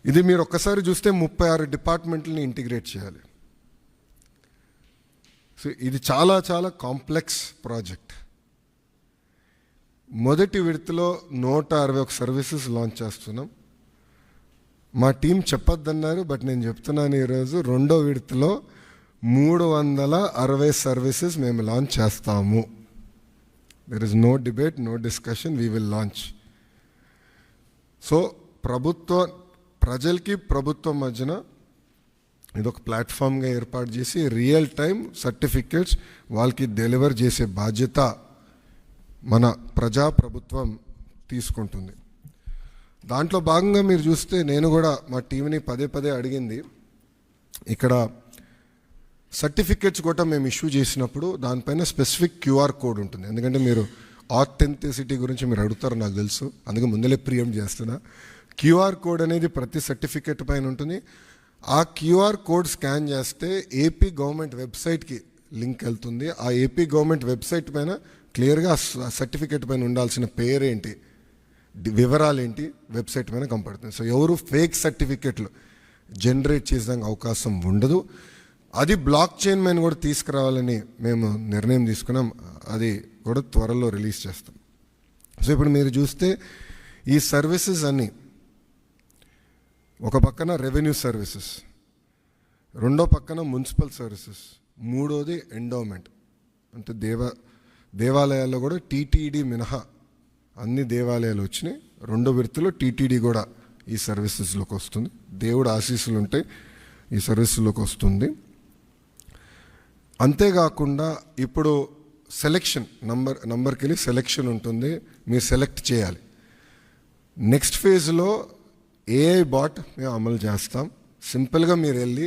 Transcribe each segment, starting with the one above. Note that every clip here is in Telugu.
ఇది మీరు ఒక్కసారి చూస్తే 36 డిపార్ట్మెంట్లని ఇంటిగ్రేట్ చేయాలి. సో ఇది చాలా చాలా కాంప్లెక్స్ ప్రాజెక్ట్. మొదటి విడతలో 161 సర్వీసెస్ లాంచ్ చేస్తున్నాం. మా టీం చెప్పొద్దన్నారు, బట్ నేను చెప్తున్నాను ఈరోజు రెండో విడతలో 360 సర్వీసెస్ మేము లాంచ్ చేస్తాము. There is no debate, no discussion, we will launch. So ప్రజలకి ప్రభుత్వం మధ్యన ఇదొక ప్లాట్ఫామ్గా ఏర్పాటు చేసి రియల్ టైం సర్టిఫికేట్స్ వాళ్ళకి డెలివర్ చేసే బాధ్యత మన ప్రభుత్వం తీసుకుంటుంది. దాంట్లో భాగంగా మీరు చూస్తే నేను కూడా మా టీంని పదే అడిగింది, ఇక్కడ సర్టిఫికేట్స్ కూడా మేము ఇష్యూ చేసినప్పుడు దానిపైన స్పెసిఫిక్ క్యూఆర్ కోడ్ ఉంటుంది. ఎందుకంటే మీరు ఆథెంటిసిటీ గురించి మీరు అడుగుతారు నాకు తెలుసు, అందుకే ముందలే ప్రియం చేస్తున్నా. క్యూఆర్ కోడ్ అనేది ప్రతి సర్టిఫికేట్ పైన ఉంటుంది. ఆ క్యూఆర్ కోడ్ స్కాన్ చేస్తే ఏపీ గవర్నమెంట్ వెబ్సైట్కి లింక్ వెళ్తుంది. ఆ ఏపీ గవర్నమెంట్ వెబ్సైట్ పైన క్లియర్గా సర్టిఫికేట్ పైన ఉండాల్సిన పేరేంటి, వివరాలేంటి వెబ్సైట్ పైన కనపడుతుంది. సో ఎవరు ఫేక్ సర్టిఫికేట్లు జనరేట్ చేసేదానికి అవకాశం ఉండదు. అది బ్లాక్ చైన్ పైన కూడా తీసుకురావాలని మేము నిర్ణయం తీసుకున్నాం. అది కూడా త్వరలో రిలీజ్ చేస్తాం. సో ఇప్పుడు మీరు చూస్తే ఈ సర్వీసెస్ అన్నీ ఒక పక్కన రెవెన్యూ సర్వీసెస్, రెండో పక్కన మున్సిపల్ సర్వీసెస్, మూడోది ఎండోమెంట్. అంటే దేవాలయాల్లో కూడా టీటీడీ మినహా అన్ని దేవాలయాలు వచ్చినాయి. రెండో విడతలో టీటీడీ కూడా ఈ సర్వీసెస్లోకి వస్తుంది. దేవుడు ఆశీస్సులు ఉంటే ఈ సర్వీసుల్లోకి వస్తుంది. అంతేకాకుండా ఇప్పుడు సెలెక్షన్ నంబర్కి వెళ్ళి సెలెక్షన్ ఉంటుంది, మీరు సెలెక్ట్ చేయాలి. నెక్స్ట్ ఫేజ్లో ఏఐ బాట్ మేము అమలు చేస్తాం. సింపుల్గా మీరు వెళ్ళి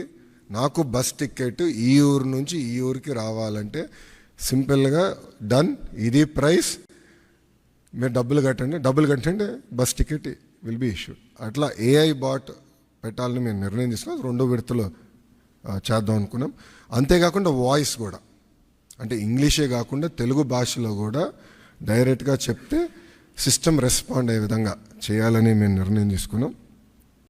నాకు బస్ టికెట్ ఈ ఊరు నుంచి ఈ ఊరికి రావాలంటే సింపుల్గా డన్, ఇది ప్రైస్, మీరు డబ్బులు కట్టండి bus ticket will be issued. అట్లా ఏఐ బాట్ పెట్టాలని మేము నిర్ణయం తీసుకున్నాం. రెండో విడతలో చేద్దాం అనుకున్నాం. అంతేకాకుండా వాయిస్ కూడా, అంటే ఇంగ్లీషే కాకుండా తెలుగు భాషలో కూడా డైరెక్ట్గా చెప్తే సిస్టమ్ రెస్పాండ్ అయ్యే విధంగా చేయాలని మేము నిర్ణయం తీసుకున్నాం.